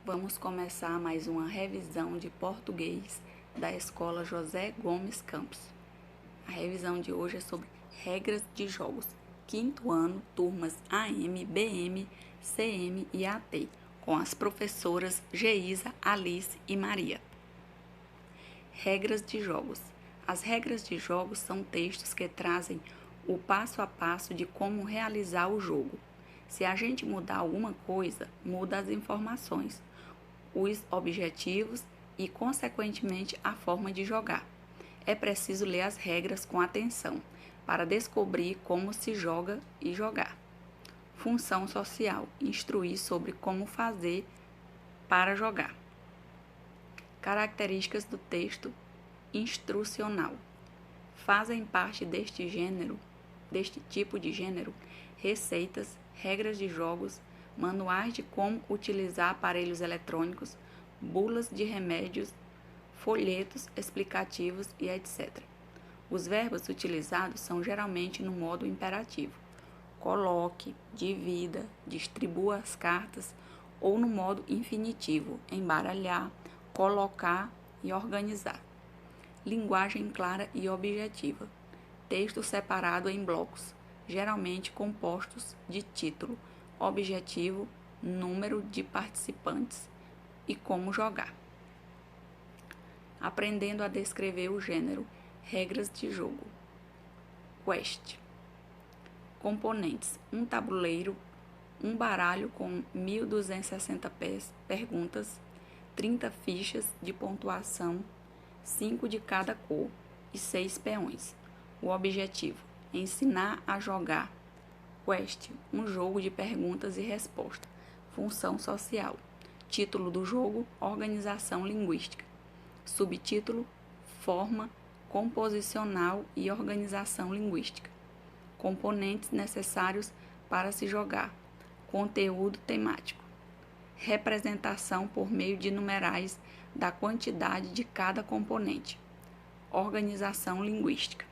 Vamos começar mais uma revisão de português da Escola José Gomes Campos. A revisão de hoje é sobre regras de jogos, quinto ano, turmas AM, BM, CM e AT, com as professoras Geisa, Alice e Maria. Regras de jogos. As regras de jogos são textos que trazem o passo a passo de como realizar o jogo. Se a gente mudar alguma coisa, muda as informações, os objetivos e, consequentemente, a forma de jogar. É preciso ler as regras com atenção para descobrir como se joga e jogar. Função social: instruir sobre como fazer para jogar. Características do texto instrucional. Fazem parte deste tipo de gênero, receitas, regras de jogos, manuais de como utilizar aparelhos eletrônicos, bulas de remédios, folhetos explicativos e etc. Os verbos utilizados são geralmente no modo imperativo: coloque, divida, distribua as cartas, ou no modo infinitivo: embaralhar, colocar e organizar. Linguagem clara e objetiva. Texto separado em blocos, geralmente compostos de título, objetivo, número de participantes e como jogar. Aprendendo a descrever o gênero, regras de jogo. Quest. Componentes: um tabuleiro, um baralho com 1.260 perguntas, 30 fichas de pontuação, 5 de cada cor e 6 peões. O objetivo: ensinar a jogar. Quest, um jogo de perguntas e respostas. Função social. Título do jogo: organização linguística. Subtítulo: forma composicional e organização linguística. Componentes necessários para se jogar. Conteúdo temático. Representação por meio de numerais da quantidade de cada componente. Organização linguística.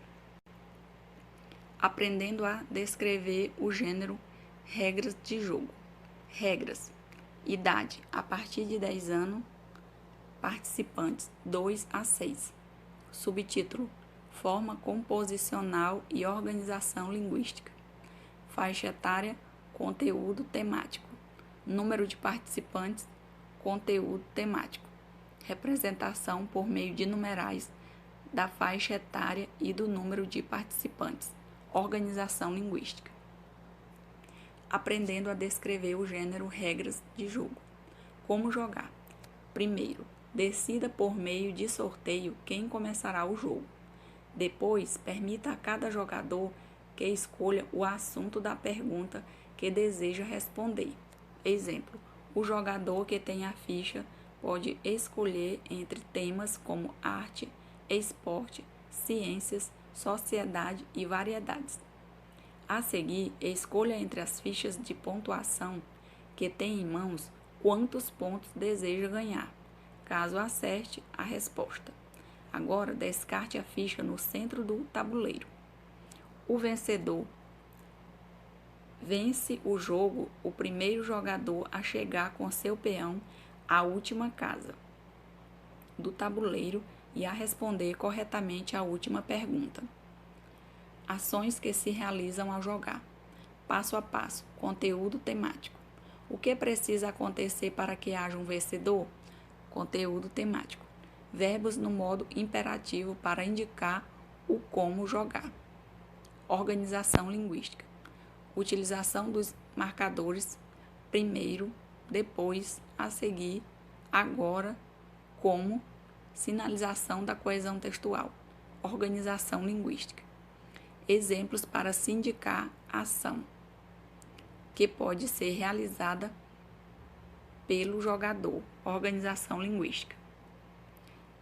Aprendendo a descrever o gênero, regras de jogo. Regras: idade, a partir de 10 anos, participantes, 2 a 6. Subtítulo: forma composicional e organização linguística. Faixa etária, conteúdo temático. Número de participantes, conteúdo temático. Representação por meio de numerais da faixa etária e do número de participantes. Organização linguística. Aprendendo a descrever o gênero, regras de jogo. Como jogar? Primeiro, decida por meio de sorteio quem começará o jogo. Depois, permita a cada jogador que escolha o assunto da pergunta que deseja responder. Exemplo: o jogador que tem a ficha pode escolher entre temas como arte, esporte, ciências, sociedade e variedades. A seguir, escolha entre as fichas de pontuação que tem em mãos quantos pontos deseja ganhar, caso acerte a resposta. Agora, descarte a ficha no centro do tabuleiro. O vencedor vence o jogo, o primeiro jogador a chegar com seu peão à última casa do tabuleiro e a responder corretamente a última pergunta. Ações que se realizam ao jogar. Passo a passo. Conteúdo temático. O que precisa acontecer para que haja um vencedor? Conteúdo temático. Verbos no modo imperativo para indicar o como jogar. Organização linguística. Utilização dos marcadores primeiro, depois, a seguir, agora, como. Sinalização da coesão textual. Organização linguística. Exemplos para se indicar ação que pode ser realizada pelo jogador. Organização linguística.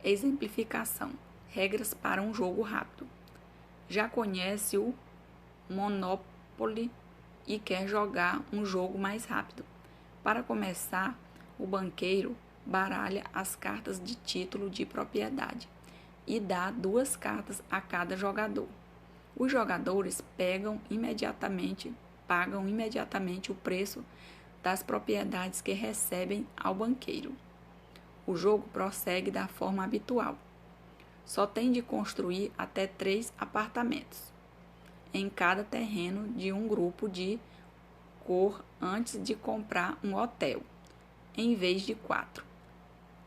Exemplificação. Regras para um jogo rápido. Já conhece o Monopoly e quer jogar um jogo mais rápido. Para começar, o banqueiro baralha as cartas de título de propriedade e dá 2 cartas a cada jogador. Os jogadores pagam imediatamente o preço das propriedades que recebem ao banqueiro. O jogo prossegue da forma habitual. Só tem de construir até 3 apartamentos em cada terreno de um grupo de cor antes de comprar um hotel, em vez de 4.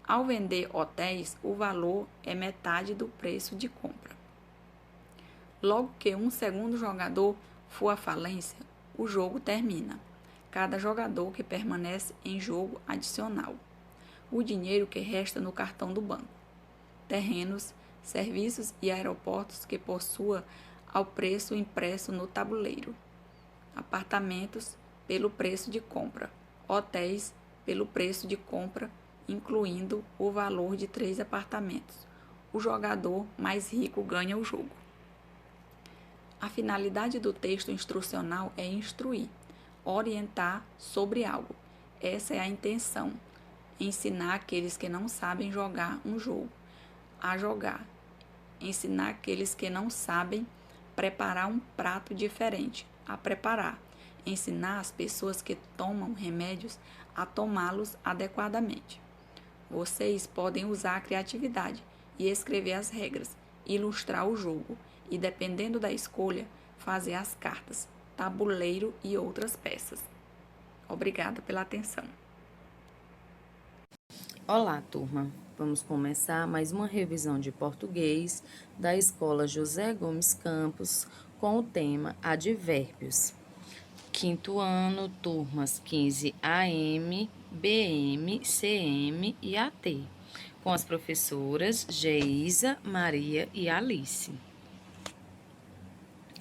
Ao vender hotéis, o valor é metade do preço de compra. Logo que um segundo jogador for à falência, o jogo termina. Cada jogador que permanece em jogo adicional. O dinheiro que resta no cartão do banco. Terrenos, serviços e aeroportos que possua ao preço impresso no tabuleiro. Apartamentos pelo preço de compra. Hotéis pelo preço de compra, incluindo o valor de 3 apartamentos. O jogador mais rico ganha o jogo. A finalidade do texto instrucional é instruir, orientar sobre algo. Essa é a intenção. Ensinar aqueles que não sabem jogar um jogo a jogar. Ensinar aqueles que não sabem preparar um prato diferente a preparar. Ensinar as pessoas que tomam remédios a tomá-los adequadamente. Vocês podem usar a criatividade e escrever as regras, ilustrar o jogo e, dependendo da escolha, fazer as cartas, tabuleiro e outras peças. Obrigada pela atenção. Olá, turma! Vamos começar mais uma revisão de português da Escola José Gomes Campos com o tema Advérbios. Quinto ano, turmas 15 AM, BM, CM e AT, com as professoras Geisa, Maria e Alice.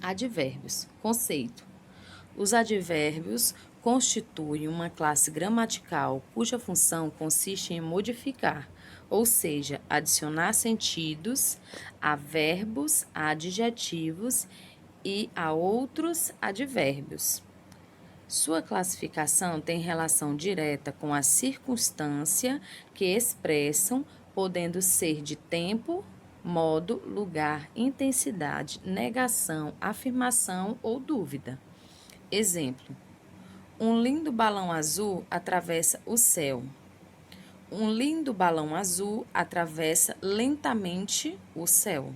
Advérbios. Conceito. Os advérbios constituem uma classe gramatical cuja função consiste em modificar, ou seja, adicionar sentidos a verbos, a adjetivos e a outros advérbios. Sua classificação tem relação direta com a circunstância que expressam, podendo ser de tempo, modo, lugar, intensidade, negação, afirmação ou dúvida. Exemplo: um lindo balão azul atravessa o céu. Um lindo balão azul atravessa lentamente o céu.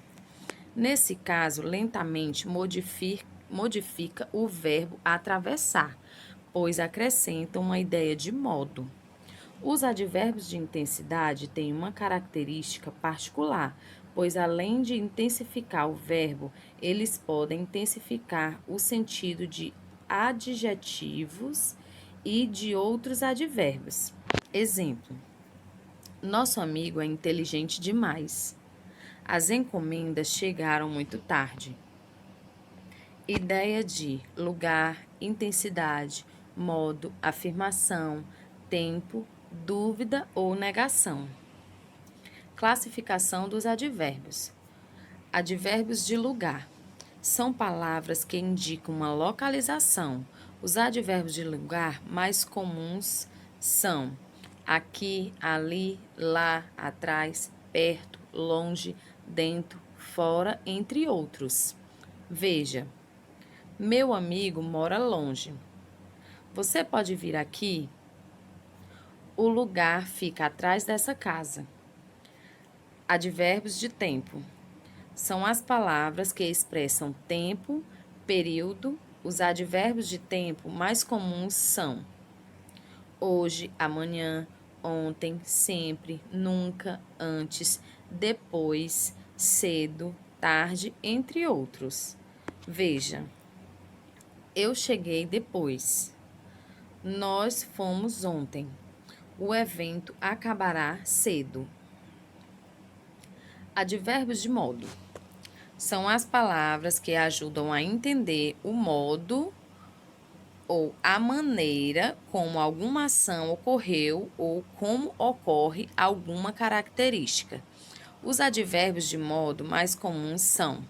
Nesse caso, lentamente modifica o verbo atravessar, pois acrescenta uma ideia de modo. Os advérbios de intensidade têm uma característica particular, pois além de intensificar o verbo, eles podem intensificar o sentido de adjetivos e de outros advérbios. Exemplo: nosso amigo é inteligente demais. As encomendas chegaram muito tarde. Ideia de lugar, intensidade, modo, afirmação, tempo, dúvida ou negação. Classificação dos advérbios. Advérbios de lugar. São palavras que indicam uma localização. Os advérbios de lugar mais comuns são aqui, ali, lá, atrás, perto, longe, dentro, fora, entre outros. Veja: meu amigo mora longe. Você pode vir aqui? O lugar fica atrás dessa casa. Advérbios de tempo. São as palavras que expressam tempo, período. Os advérbios de tempo mais comuns são hoje, amanhã, ontem, sempre, nunca, antes, depois, cedo, tarde, entre outros. Veja: eu cheguei depois. Nós fomos ontem. O evento acabará cedo. Advérbios de modo. São as palavras que ajudam a entender o modo ou a maneira como alguma ação ocorreu ou como ocorre alguma característica. Os advérbios de modo mais comuns são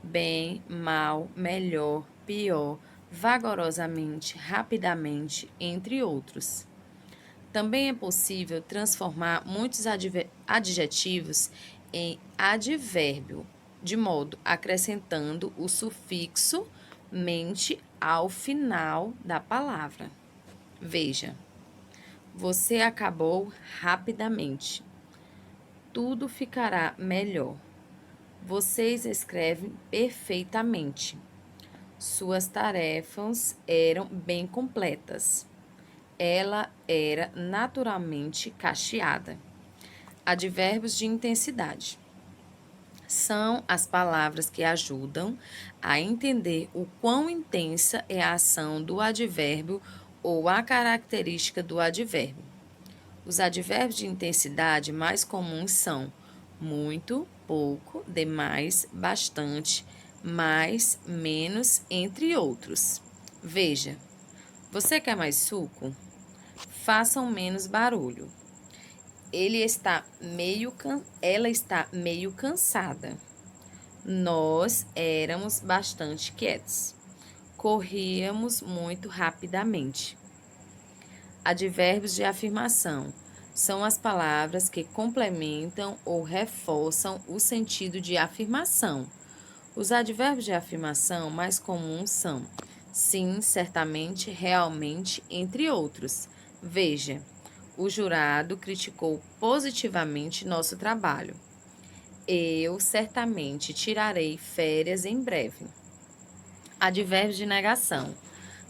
bem, mal, melhor, pior, vagarosamente, rapidamente, entre outros. Também é possível transformar muitos adjetivos em advérbio, de modo acrescentando o sufixo mente ao final da palavra. Veja, você acabou rapidamente. Tudo ficará melhor. Vocês escrevem perfeitamente. Suas tarefas eram bem completas. Ela era naturalmente cacheada. Advérbios de intensidade. São as palavras que ajudam a entender o quão intensa é a ação do advérbio ou a característica do advérbio. Os advérbios de intensidade mais comuns são muito, pouco, demais, bastante, mais, menos, entre outros. Veja, você quer mais suco? Façam menos barulho. Ela está meio cansada. Nós éramos bastante quietos. Corríamos muito rapidamente. Advérbios de afirmação são as palavras que complementam ou reforçam o sentido de afirmação. Os advérbios de afirmação mais comuns são sim, certamente, realmente, entre outros. Veja, o jurado criticou positivamente nosso trabalho. Eu certamente tirarei férias em breve. Advérbios de negação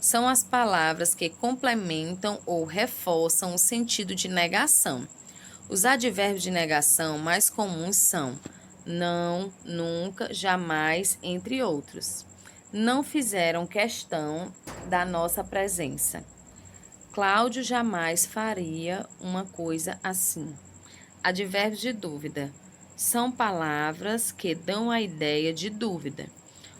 são as palavras que complementam ou reforçam o sentido de negação. Os advérbios de negação mais comuns são não, nunca, jamais, entre outros. Não fizeram questão da nossa presença. Cláudio jamais faria uma coisa assim. Advérbios de dúvida são palavras que dão a ideia de dúvida.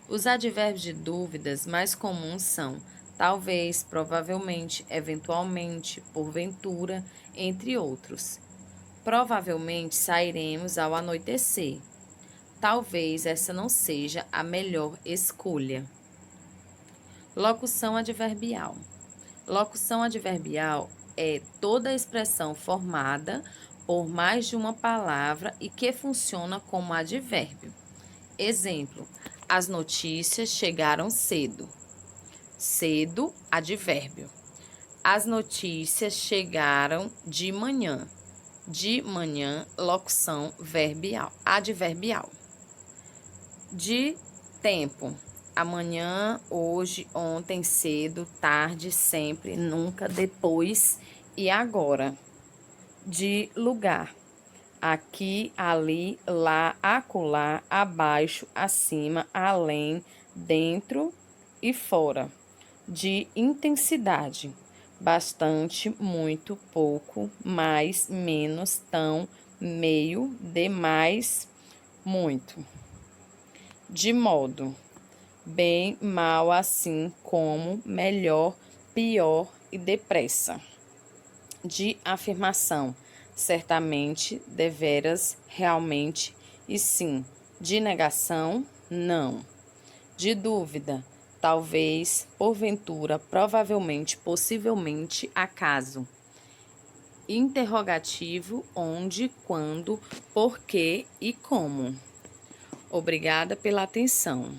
Os advérbios de dúvidas mais comuns são talvez, provavelmente, eventualmente, porventura, entre outros. Provavelmente sairemos ao anoitecer. Talvez essa não seja a melhor escolha. Locução adverbial. Locução adverbial é toda expressão formada por mais de uma palavra e que funciona como advérbio. Exemplo: as notícias chegaram cedo. Cedo, advérbio. As notícias chegaram de manhã. De manhã, locução verbial, adverbial. De tempo: amanhã, hoje, ontem, cedo, tarde, sempre, nunca, depois e agora. De lugar: aqui, ali, lá, acolá, abaixo, acima, além, dentro e fora. De intensidade: bastante, muito, pouco, mais, menos, tão, meio, demais, muito. De modo: bem, mal, assim, como, melhor, pior e depressa. De afirmação: certamente, deveras, realmente e sim. De negação: não. De dúvida: talvez, porventura, provavelmente, possivelmente, acaso. Interrogativo: onde, quando, por quê e como. Obrigada pela atenção.